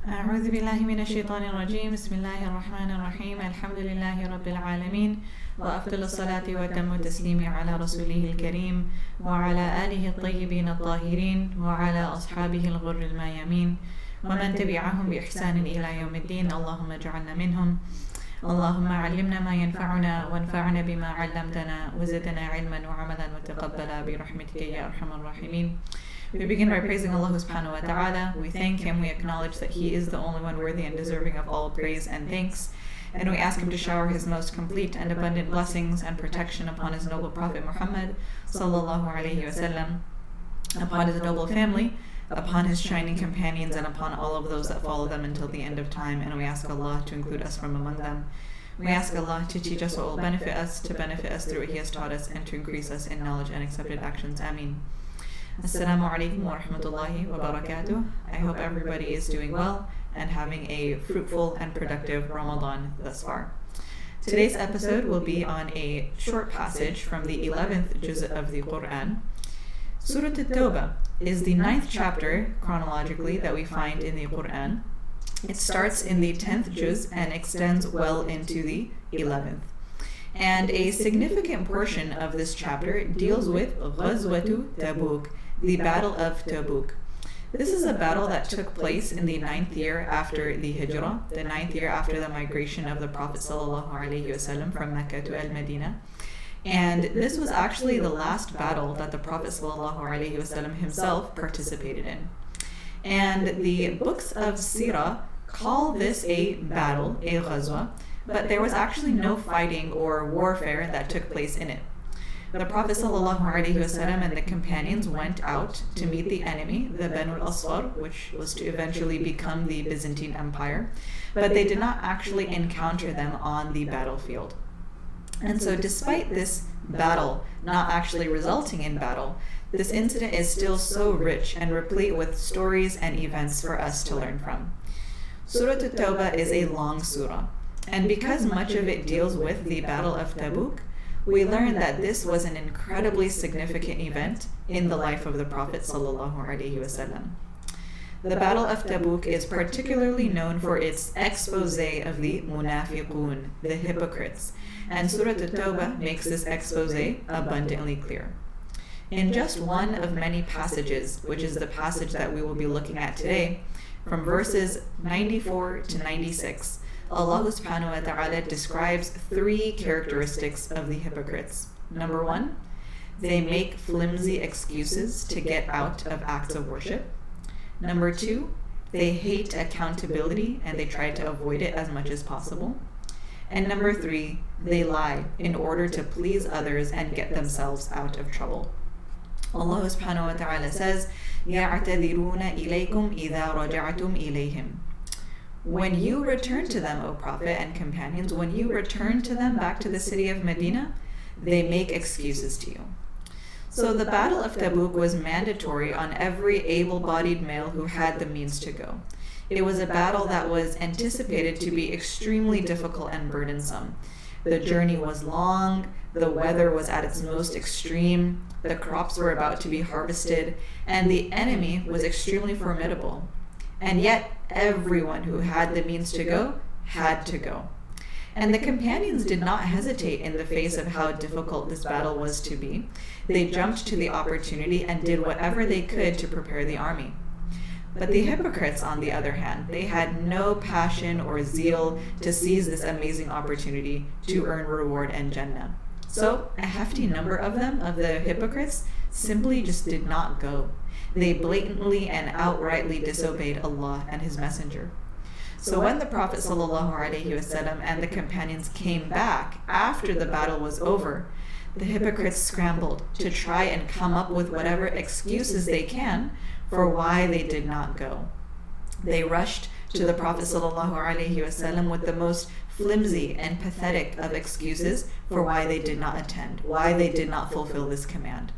أعوذ بالله من الشيطان الرجيم. بسم الله الرحمن الرحيم. الحمد لله رب العالمين، وأفضل الصلاة وأتم التسليم على رسوله الكريم وعلى آله الطيبين الطاهرين وعلى أصحابه الغر الميامين ومن تبعهم بإحسان إلى يوم الدين. اللهم اجعلنا منهم. اللهم علمنا ما ينفعنا وانفعنا بما علمتنا وزدنا علما وعملا وتقبلا برحمتك يا أرحم الراحمين. We begin by praising Allah subhanahu wa ta'ala. We thank Him, we acknowledge that He is the only one worthy and deserving of all praise and thanks. And we ask Him to shower His most complete and abundant blessings and protection upon His noble Prophet Muhammad sallallahu alayhi wasallam, upon His noble family, upon His shining companions, and upon all of those that follow them until the end of time. And we ask Allah to include us from among them. We ask Allah to teach us what will benefit us, to benefit us through what He has taught us, and to increase us in knowledge and accepted actions. Ameen. Assalamu alaikum wa rahmatullahi wa barakatuh. I hope everybody is doing well and having a fruitful and productive Ramadan thus far. Today's episode will be on a short passage from the 11th juz of the Quran. Surah At-Tawbah is the 9th chapter chronologically that we find in the Quran. It starts in the 10th juz and extends well into the 11th. And a significant portion of this chapter deals with Ghazwatu Tabuk, the Battle of Tabuk. This is a battle that took place in the 9th year after the Hijrah, the 9th year after the migration of the Prophet ﷺ from Mecca to Al-Madinah. And this was actually the last battle that the Prophet ﷺ himself participated in. And the books of Sirah call this a battle, a ghazwa, but there was actually no fighting or warfare that took place in it. The Prophet ﷺ and the companions went out to meet the enemy, the Banu al-Asfar, which was to eventually become the Byzantine Empire, but they did not actually encounter them on the battlefield. And so despite this battle not actually resulting in battle, this incident is still so rich and replete with stories and events for us to learn from. Surah At-Tawbah is a long surah, and because much of it deals with the Battle of Tabuk, we learn that this was an incredibly significant event in the life of the Prophet ﷺ. The Battle of Tabuk is particularly known for its expose of the munafiqun, the hypocrites, and Surah At-Tawbah makes this expose abundantly clear. In just one of many passages, which is the passage that we will be looking at today, from verses 94 to 96, Allah subhanahu wa ta'ala describes three characteristics of the hypocrites. Number one, they make flimsy excuses to get out of acts of worship. Number two, they hate accountability and they try to avoid it as much as possible. And number three, they lie in order to please others and get themselves out of trouble. Allah subhanahu wa ta'ala says, يَعْتَذِرُونَ إِلَيْكُمْ إِذَا رَجَعْتُمْ إِلَيْهِمْ. When you return to them, O Prophet and companions, when you return to them back to the city of Medina, they make excuses to you. So the Battle of Tabuk was mandatory on every able-bodied male who had the means to go. It was a battle that was anticipated to be extremely difficult and burdensome. The journey was long, the weather was at its most extreme, the crops were about to be harvested, and the enemy was extremely formidable. And yet, everyone who had the means to go had to go. And the companions did not hesitate in the face of how difficult this battle was to be. They jumped to the opportunity and did whatever they could to prepare the army. But the hypocrites, on the other hand, they had no passion or zeal to seize this amazing opportunity to earn reward and Jannah. So, a hefty number of them, of the hypocrites, simply just did not go. They blatantly and outrightly disobeyed Allah and His Messenger. So when the Prophet ﷺ and the companions came back after the battle was over, the hypocrites scrambled to try and come up with whatever excuses they can for why they did not go. They rushed to the Prophet ﷺ with the most flimsy and pathetic of excuses for why they did not attend, why they did not fulfill this command.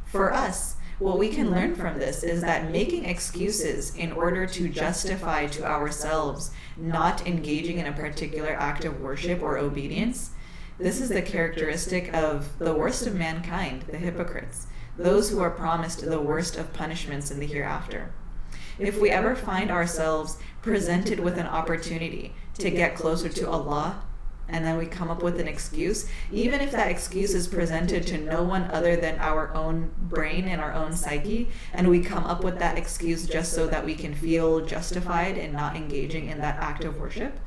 For us, what we can learn from this is that making excuses in order to justify to ourselves not engaging in a particular act of worship or obedience, this is the characteristic of the worst of mankind, the hypocrites, those who are promised the worst of punishments in the hereafter. If we ever find ourselves presented with an opportunity to get closer to Allah, and then we come up with an excuse, even if that excuse is presented to no one other than our own brain and our own psyche, and we come up with that excuse just so that we can feel justified in not engaging in that act of worship,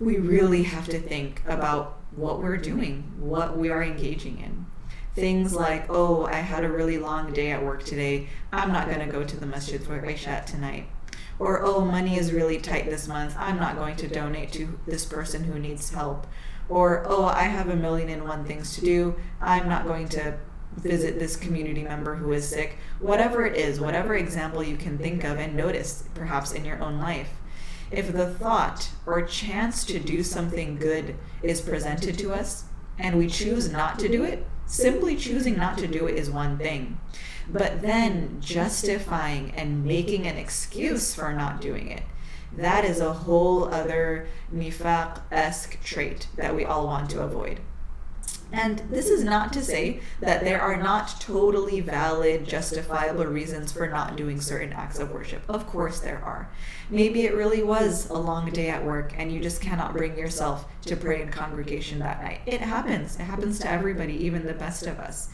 we really have to think about what we're doing, what we are engaging in. Things like, oh, I had a really long day at work today, I'm not going to go to the masjid for Ayesha tonight. Or, oh, money is really tight this month, I'm not going to donate to this person who needs help. Or, oh, I have 1,000,001 things to do, I'm not going to visit this community member who is sick. Whatever it is, whatever example you can think of and notice perhaps in your own life. If the thought or chance to do something good is presented to us and we choose not to do it, simply choosing not to do it is one thing. But then justifying and making an excuse for not doing it, that is a whole other nifaq-esque trait that we all want to avoid. And this is not to say that there are not totally valid, justifiable reasons for not doing certain acts of worship. Of course there are. Maybe it really was a long day at work and you just cannot bring yourself to pray in congregation that night. It happens. It happens to everybody, even the best of us.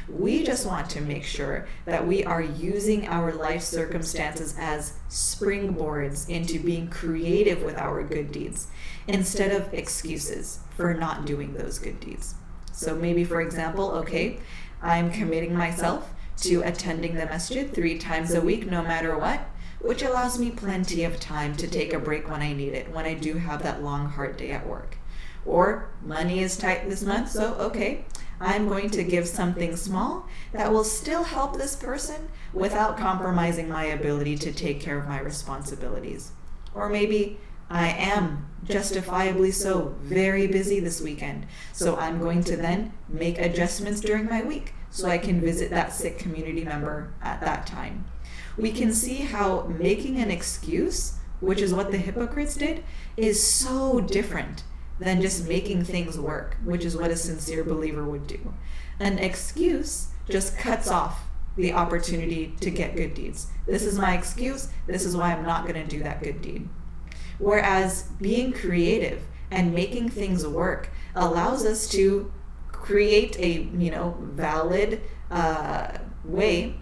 We just want to make sure that we are using our life circumstances as springboards into being creative with our good deeds, instead of excuses for not doing those good deeds. So maybe, for example, okay, I'm committing myself to attending the masjid 3 times a week, no matter what, which allows me plenty of time to take a break when I need it, when I do have that long, hard day at work. Or money is tight this month, so okay, I'm going to give something small that will still help this person without compromising my ability to take care of my responsibilities. Or maybe I am, justifiably so, very busy this weekend, so I'm going to then make adjustments during my week so I can visit that sick community member at that time. We can see how making an excuse, which is what the hypocrites did, is so different than just making things work, which is what a sincere believer would do. An excuse just cuts off the opportunity to get good deeds. This is my excuse, this is why I'm not going to do that good deed. Whereas being creative and making things work allows us to create a valid way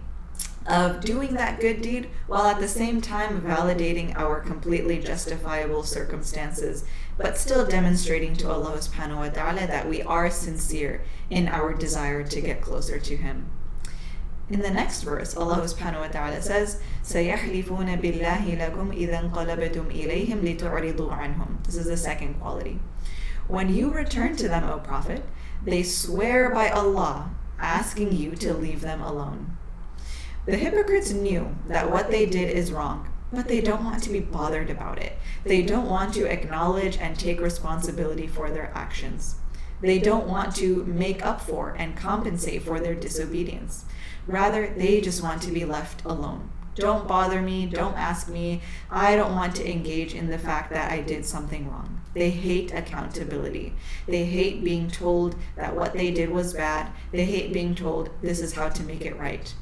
of doing that good deed while at the same time validating our completely justifiable circumstances, but still demonstrating to Allah subhanahu wa ta'ala that we are sincere in our desire to get closer to Him. In the next verse, Allah subhanahu wa ta'ala says, سَيَحْلِفُونَ بِاللَّهِ لَكُمْ إِذَا انْقَلَبْتُمْ إِلَيْهِمْ لِتُعْرِضُوا عَنْهُمْ. This is the second quality. When you return to them, O Prophet, they swear by Allah, asking you to leave them alone. The hypocrites knew that what they did is wrong, but they don't want to be bothered about it. They don't want to acknowledge and take responsibility for their actions. They don't want to make up for and compensate for their disobedience. Rather, they just want to be left alone. Don't bother me, don't ask me. I don't want to engage in the fact that I did something wrong. They hate accountability. They hate being told that what they did was bad. They hate being told this is how to make it right.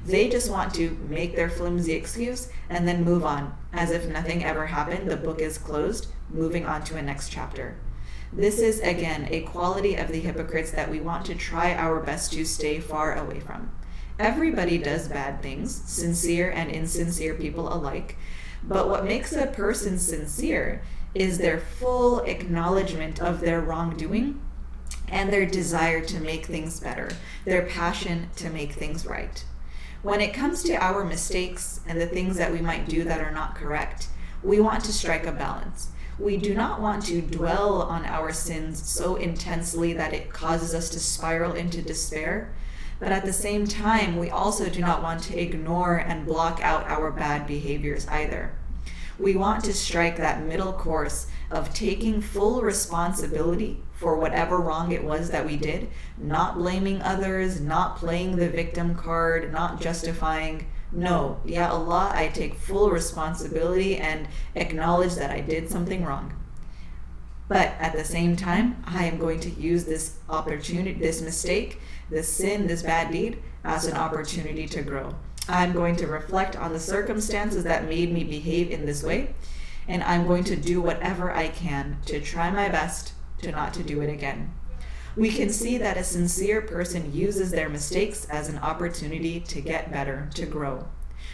They just want to make their flimsy excuse and then move on, as if nothing ever happened, the book is closed, moving on to a next chapter. This is, again, a quality of the hypocrites that we want to try our best to stay far away from. Everybody does bad things, sincere and insincere people alike, but what makes a person sincere is their full acknowledgement of their wrongdoing and their desire to make things better, their passion to make things right. When it comes to our mistakes and the things that we might do that are not correct, we want to strike a balance. We do not want to dwell on our sins so intensely that it causes us to spiral into despair, but at the same time, we also do not want to ignore and block out our bad behaviors either. We want to strike that middle course of taking full responsibility for whatever wrong it was that we did, not blaming others, not playing the victim card, not justifying. No, Ya Allah, I take full responsibility and acknowledge that I did something wrong. But at the same time, I am going to use this opportunity, this mistake, this sin, this bad deed, as an opportunity to grow. I'm going to reflect on the circumstances that made me behave in this way, and I'm going to do whatever I can to try my best to not to do it again. We can see that a sincere person uses their mistakes as an opportunity to get better, to grow,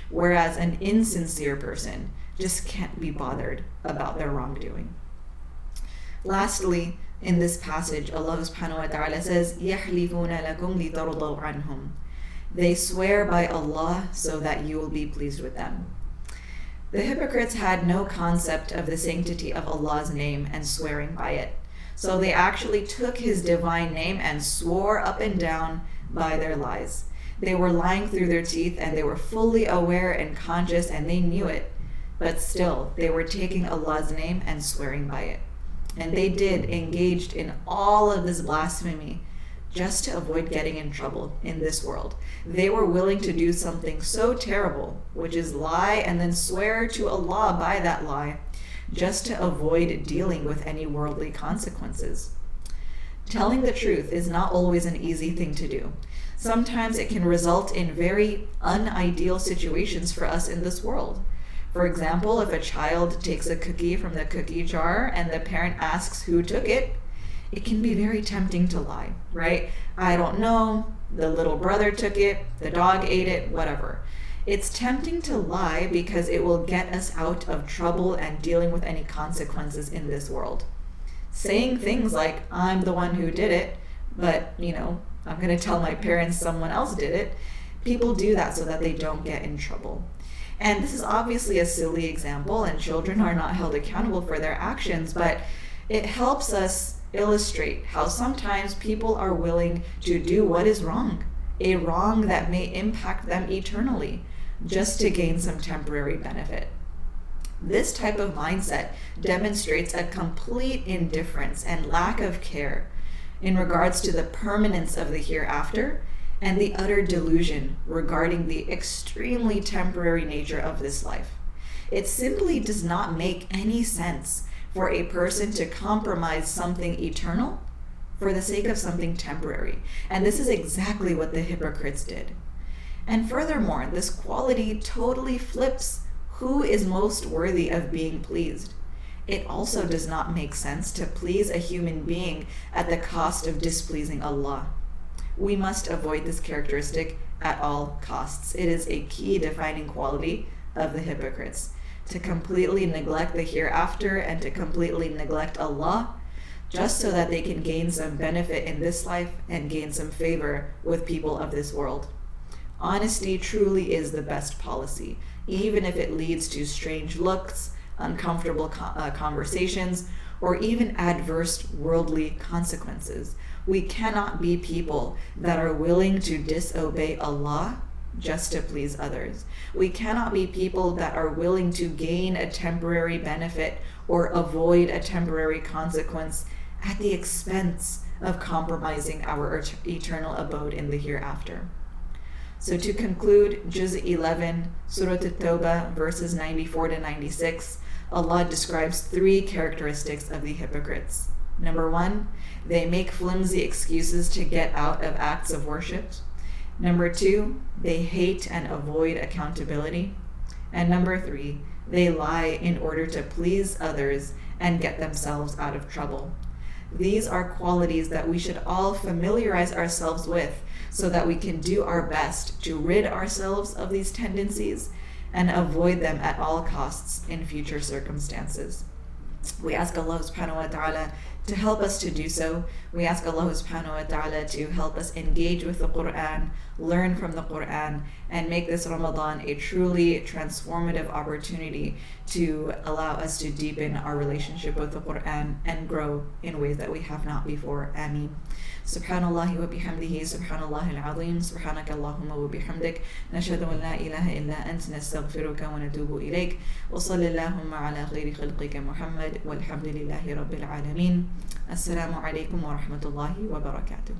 whereas an insincere person just can't be bothered about their wrongdoing. Lastly, in this passage, Allah subhanahu wa ta'ala says, يَحْلِفُونَ لَكُمْ لِتَرْضَوْا عَنْهُمْ. They swear by Allah so that you will be pleased with them. The hypocrites had no concept of the sanctity of Allah's name and swearing by it. So they actually took His divine name and swore up and down by their lies. They were lying through their teeth, and they were fully aware and conscious, and they knew it. But still, they were taking Allah's name and swearing by it. And they engaged in all of this blasphemy just to avoid getting in trouble in this world. They were willing to do something so terrible, which is lie and then swear to Allah by that lie, just to avoid dealing with any worldly consequences. Telling the truth is not always an easy thing to do. Sometimes it can result in very unideal situations for us in this world. For example, if a child takes a cookie from the cookie jar and the parent asks who took it, it can be very tempting to lie, right? I don't know, the little brother took it, the dog ate it, whatever. It's tempting to lie because it will get us out of trouble and dealing with any consequences in this world. Saying things like, I'm the one who did it, but, I'm going to tell my parents someone else did it. People do that so that they don't get in trouble. And this is obviously a silly example, and children are not held accountable for their actions, but it helps us illustrate how sometimes people are willing to do what is wrong, a wrong that may impact them eternally, just to gain some temporary benefit. This type of mindset demonstrates a complete indifference and lack of care in regards to the permanence of the hereafter and the utter delusion regarding the extremely temporary nature of this life. It simply does not make any sense for a person to compromise something eternal for the sake of something temporary. And this is exactly what the hypocrites did. And furthermore, this quality totally flips who is most worthy of being pleased. It also does not make sense to please a human being at the cost of displeasing Allah. We must avoid this characteristic at all costs. It is a key defining quality of the hypocrites, to completely neglect the hereafter and to completely neglect Allah, just so that they can gain some benefit in this life and gain some favor with people of this world. Honesty truly is the best policy, even if it leads to strange looks, uncomfortable conversations, or even adverse worldly consequences. We cannot be people that are willing to disobey Allah just to please others. We cannot be people that are willing to gain a temporary benefit or avoid a temporary consequence at the expense of compromising our eternal abode in the hereafter. So to conclude, Juz 11, Surah At-Tawbah, verses 94 to 96, Allah describes three characteristics of the hypocrites. Number one, they make flimsy excuses to get out of acts of worship. Number two, they hate and avoid accountability. And number three, they lie in order to please others and get themselves out of trouble. These are qualities that we should all familiarize ourselves with so that we can do our best to rid ourselves of these tendencies and avoid them at all costs in future circumstances. We ask Allah subhanahu wa ta'ala to help us to do so. We ask Allah subhanahu wa ta'ala to help us engage with the Quran, learn from the Quran, and make this Ramadan a truly transformative opportunity to allow us to deepen our relationship with the Quran and grow in ways that we have not before. Ameen. Subhanallah wa bihamdihi, subhanallah al-azim, subhanaka Allahumma wa bihamdik, nashhadu an la ilaha illa anta nastaghfiruka wa natubu ilayk, wa sallallahu ala khayri khalqika Muhammad, walhamdulillahi rabbil alameen. Assalamu alaikum wa rahmatullahi wa barakatuh.